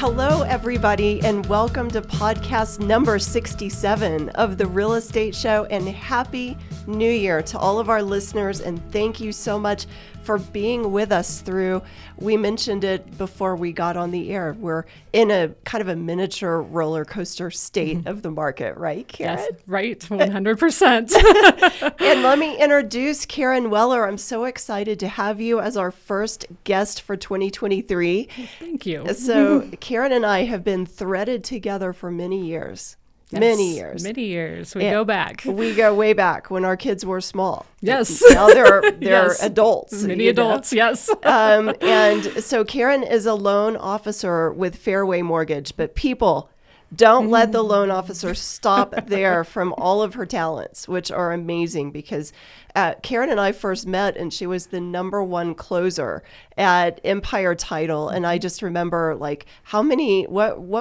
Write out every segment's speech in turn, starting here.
Hello, everybody, and welcome to podcast number 67 of The Real Estate Show, and Happy New Year to all of our listeners, and thank you so much for being with us through, we mentioned it before we got on the air, we're in a kind of a miniature roller coaster state of the market, right, Karen? Yes, right, 100%. And let me introduce Karen Weller. I'm so excited to have you as our first guest for 2023. Thank you. So Karen and I have been threaded together for many years. Yes, many years. Many years. We go back. We go way back when our kids were small. Yes. Now they're Yes. adults. Many adults, yes. And so Karen is a loan officer with Fairway Mortgage, but people, don't let the loan officer stop there from all of her talents, which are amazing, because Karen and I first met and she was the #1 closer at Empire Title. And I just remember what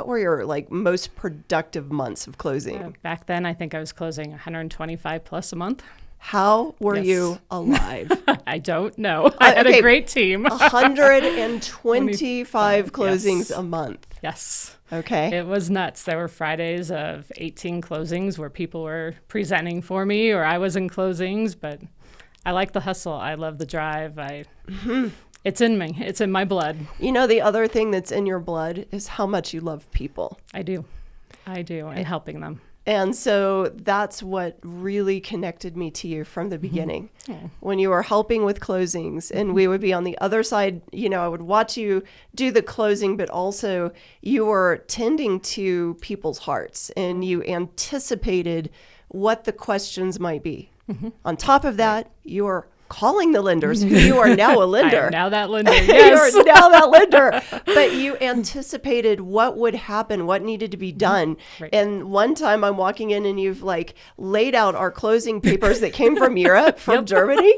were your most productive months of closing? Back then, I think I was closing 125 plus a month. How were Yes. you alive? I don't know. I had a great team. 125 closings Yes. a month. Yes. Okay. It was nuts. There were Fridays of 18 closings where people were presenting for me or I was in closings, but I like the hustle. I love the drive. It's in me. It's in my blood. You know, the other thing that's in your blood is how much you love people. I do, and helping them. And so that's what really connected me to you from the beginning. When you were helping with closings and we would be on the other side, I would watch you do the closing, but also you were tending to people's hearts and you anticipated what the questions might be. On top of that, you were calling the lenders. You are now a lender. I am now that lender. Yes. You're now that lender. But you anticipated what would happen, what needed to be done. Right. And one time I'm walking in and you've laid out our closing papers that came from Europe, from Germany.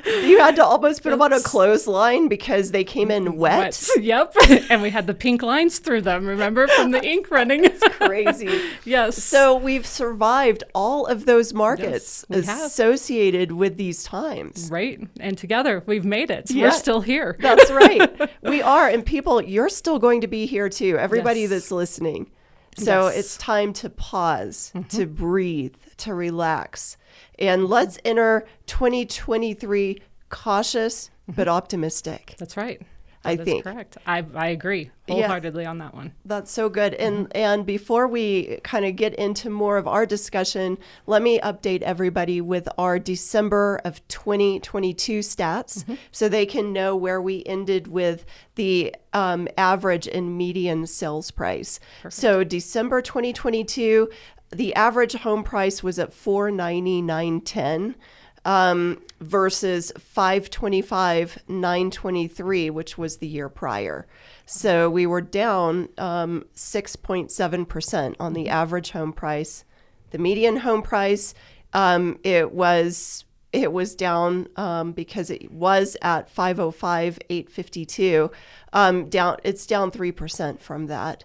You had to almost put them on a clothesline because they came in wet. Yep. And we had the pink lines through them, remember, from the ink running. It's crazy. Yes. So we've survived all of those markets Yes, we have. associated with these times. Right. And together we've made it. Yeah. We're still here. That's right. We are. And people, you're still going to be here too. Everybody Yes. that's listening. So Yes. it's time to pause, to breathe, to relax. And let's enter 2023 cautious but optimistic. That's right. I That is think. correct. I agree wholeheartedly on that one. That's so good. And before we kind of get into more of our discussion, let me update everybody with our December of 2022 stats so they can know where we ended with the average and median sales price. Perfect. So December 2022, the average home price was at $499.10. Versus $525,923, which was the year prior. So we were down 6.7% on the average home price. The median home price, it was down because it was at $505,852. It's down 3% from that.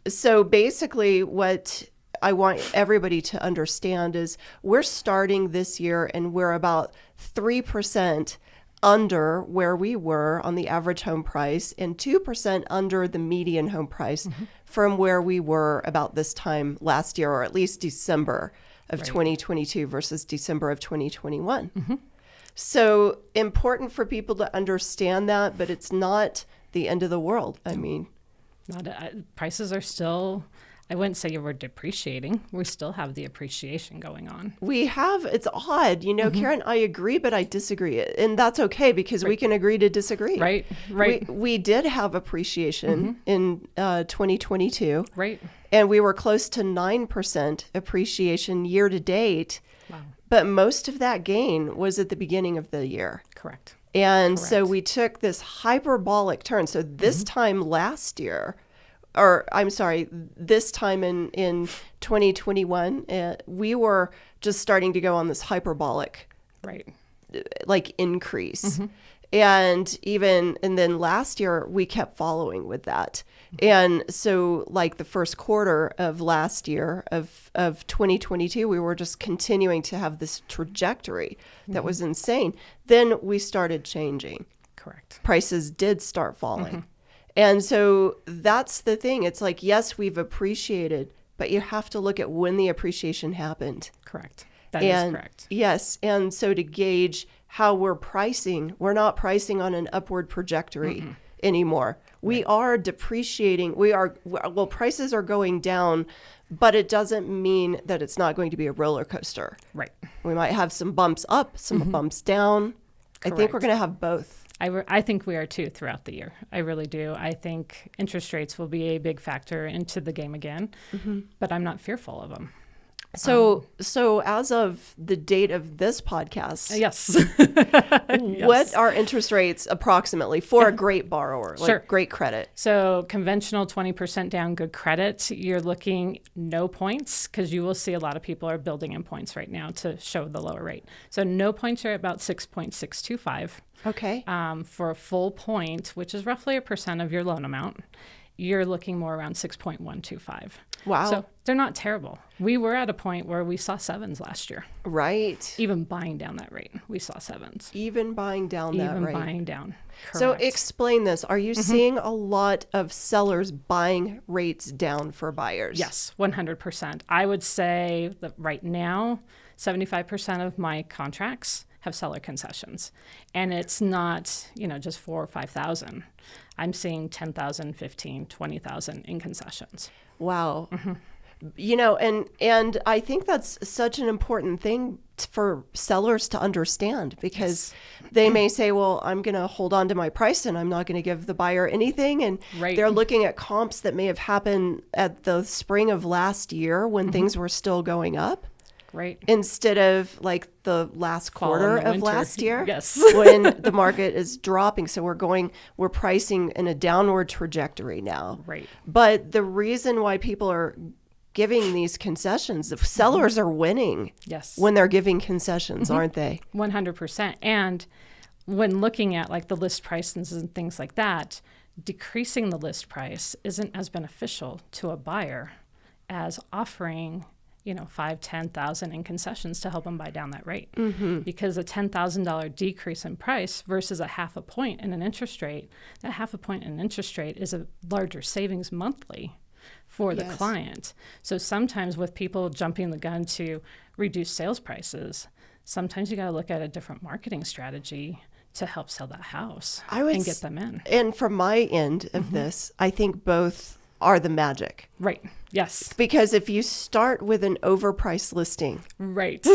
So basically, what I want everybody to understand is we're starting this year and we're about 3% under where we were on the average home price and 2% under the median home price from where we were about this time last year, or at least December of 2022 versus December of 2021. So important for people to understand that, but it's not the end of the world. I mean, Prices are still, I wouldn't say we're depreciating. We still have the appreciation going on. we have, it's odd, Karen, I agree, but I disagree. And that's okay because we can agree to disagree. Right. We did have appreciation in 2022. Right. And we were close to 9% appreciation year to date. Wow. But most of that gain was at the beginning of the year. Correct. And so we took this hyperbolic turn. So this time last year, this time in 2021, we were just starting to go on this hyperbolic increase. And then last year we kept following with that. And so the first quarter of last year of 2022, we were just continuing to have this trajectory that was insane. Then we started changing. Correct. Prices did start falling. And so that's the thing. It's like, yes, we've appreciated, but you have to look at when the appreciation happened. Correct. That is correct. Yes. And so to gauge how we're pricing, we're not pricing on an upward trajectory anymore. We are depreciating. Well, prices are going down, but it doesn't mean that it's not going to be a roller coaster. Right. We might have some bumps up, some bumps down. Correct. I think we're going to have both. I think we are too throughout the year. I really do. I think interest rates will be a big factor into the game again, but I'm not fearful of them. So as of the date of this podcast, Yes. what are interest rates approximately for a great borrower, like Sure. great credit? So conventional 20% down, good credit, you're looking no points because you will see a lot of people are building in points right now to show the lower rate. So no points are about 6.625. Okay. For a full point, which is roughly 1% of your loan amount, you're looking more around 6.125. Wow. So they're not terrible. We were at a point where we saw 7s last year. Right. Even buying down that rate, we saw 7s. Even buying down that Even rate. buying down. So Correct. explain this. Are you seeing a lot of sellers buying rates down for buyers? Yes, 100%. I would say that right now, 75% of my contracts have seller concessions. And it's not, just 4,000 or 5,000. I'm seeing 10,000, 15, 20,000 in concessions. Wow. And I think that's such an important thing for sellers to understand, because they may say, well, I'm going to hold on to my price and I'm not going to give the buyer anything. And Right. they're looking at comps that may have happened at the spring of last year when things were still going up. Right. Instead of like the last Fall quarter and the of winter. last year, Yes. when the market is dropping. So we're pricing in a downward trajectory now. Right. But the reason why people are giving these concessions, the sellers are winning Yes. when they're giving concessions, aren't they? 100%. And when looking at like the list prices and things like that, decreasing the list price isn't as beneficial to a buyer as offering 5,000, 10,000 in concessions to help them buy down that rate. Because a $10,000 decrease in price versus a half a point in an interest rate, that half a point in interest rate is a larger savings monthly for the Yes. client. So sometimes with people jumping the gun to reduce sales prices, sometimes you got to look at a different marketing strategy to help sell that house and get them in. And from my end of this, I think both are the magic. Right. Yes. Because if you start with an overpriced listing Right.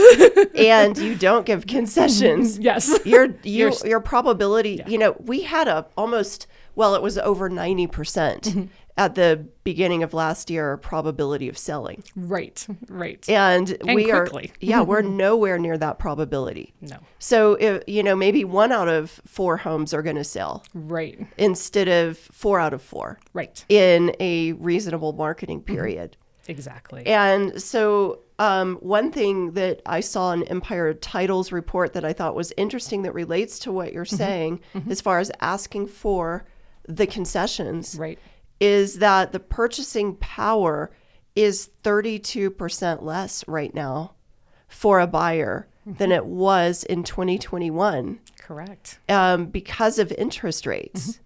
and you don't give concessions, Yes. your probability, we had it was over 90% at the beginning of last year probability of selling. Right. Right. And we quickly. we're nowhere near that probability. No. So, maybe 1 out of 4 homes are going to sell Right. instead of 4 out of 4 Right. in a reasonable marketing period. Exactly. And so one thing that I saw in Empire Title's report that I thought was interesting that relates to what you're saying as far as asking for the concessions Right. is that the purchasing power is 32% less right now for a buyer than it was in 2021 Correct. because of interest rates.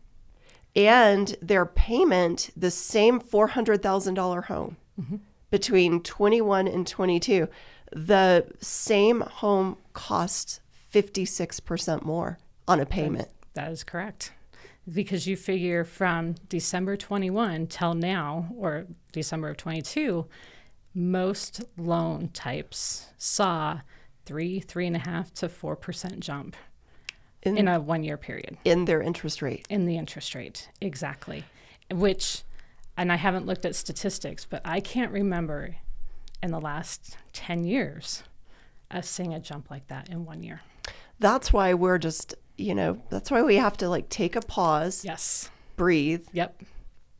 And their payment, the same $400,000 home between 21 and 22, the same home costs 56% more on a payment. That is correct. Because you figure from December 21 till now, or December of 22, most loan types saw 3.5% to 4% jump in a 1 year period. In their interest rate. In the interest rate, exactly. Which, and I haven't looked at statistics, but I can't remember in the last 10 years us seeing a jump like that in 1 year. That's why we're just, that's why we have to take a pause, Yes. breathe, Yep.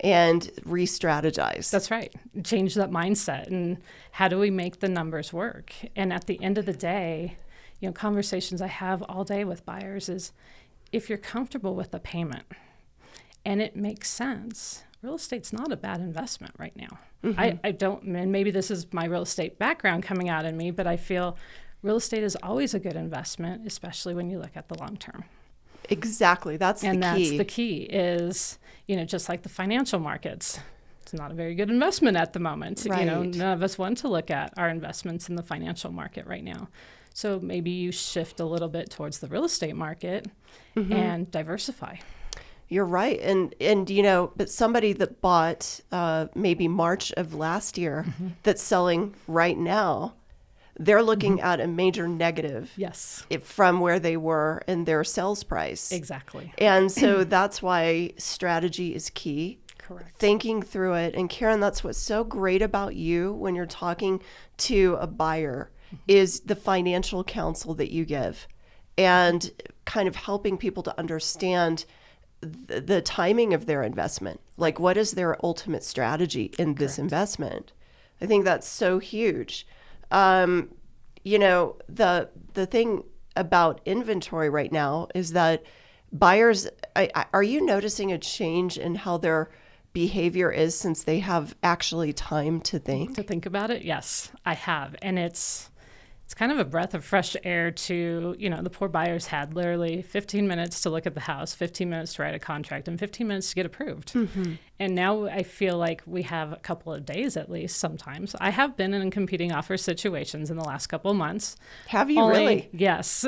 and re-strategize. That's right. Change that mindset. And how do we make the numbers work? And at the end of the day, conversations I have all day with buyers is if you're comfortable with the payment and it makes sense, real estate's not a bad investment right now. I don't, and maybe this is my real estate background coming out in me, but I feel real estate is always a good investment, especially when you look at the long term. Exactly. That's And the key. that's the key is, just like the financial markets. It's not a very good investment at the moment. Right. None of us want to look at our investments in the financial market right now. So maybe you shift a little bit towards the real estate market and diversify. You're right. And but somebody that bought maybe March of last year that's selling right now, they're looking at a major negative Yes. from where they were in their sales price. Exactly. And so that's why strategy is key. Correct. Thinking through it. And Karen, that's what's so great about you when you're talking to a buyer is the financial counsel that you give and kind of helping people to understand the timing of their investment. Like, what is their ultimate strategy in this investment? I think that's so huge. The thing about inventory right now is that buyers, are you noticing a change in how their behavior is since they have actually time to think? To think about it? Yes, I have. And it's kind of a breath of fresh air to, the poor buyers had literally 15 minutes to look at the house, 15 minutes to write a contract, and 15 minutes to get approved. And now I feel like we have a couple of days at least sometimes. I have been in competing offer situations in the last couple of months. Have you really? Yes.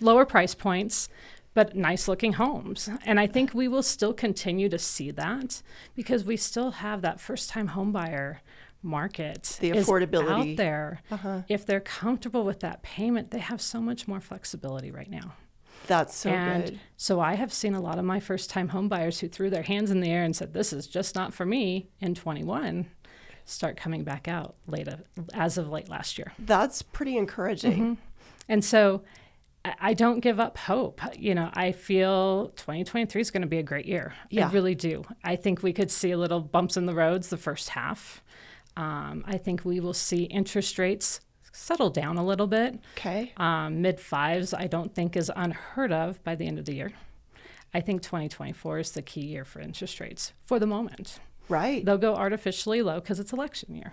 Lower price points, but nice looking homes. And I think we will still continue to see that because we still have that first time home buyer market. The affordability out there. If they're comfortable with that payment, they have so much more flexibility right now. That's so good. So I have seen a lot of my first time home buyers who threw their hands in the air and said, this is just not for me in 21, start coming back out as of late last year. That's pretty encouraging. And so I don't give up hope. I feel 2023 is going to be a great year. Yeah. I really do. I think we could see a little bumps in the roads the first half. I think we will see interest rates settle down a little bit. Okay. Mid fives, I don't think is unheard of by the end of the year. I think 2024 is the key year for interest rates for the moment. Right. They'll go artificially low because it's election year.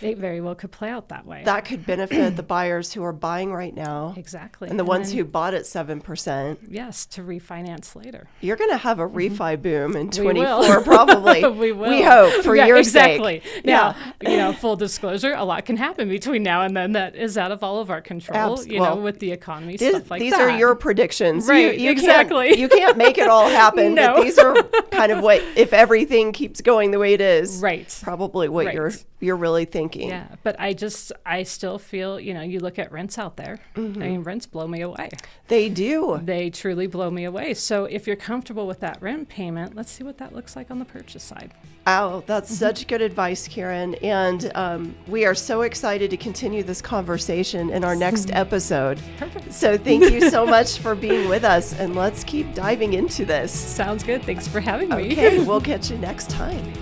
It very well could play out that way. That could benefit the buyers who are buying right now. Exactly. And the ones who bought at 7%. Yes, to refinance later. You're going to have a refi boom in We will. 24, probably. We will. We hope, for your sake. Exactly. Now, full disclosure, a lot can happen between now and then that is out of all of our control, with the economy, stuff like that. These are your predictions. Right, exactly. You can't make it all happen, No. but these are kind of what, if everything keeps going the way it is, Right. probably what Right. you're really thinking. Yeah, but I still feel, you look at rents out there. I mean, rents blow me away. They do. They truly blow me away. So if you're comfortable with that rent payment, let's see what that looks like on the purchase side. Oh, that's such good advice, Karen. And we are so excited to continue this conversation in our next episode. Perfect. So thank you so much for being with us, and let's keep diving into this. Sounds good. Thanks for having me. Okay, we'll catch you next time.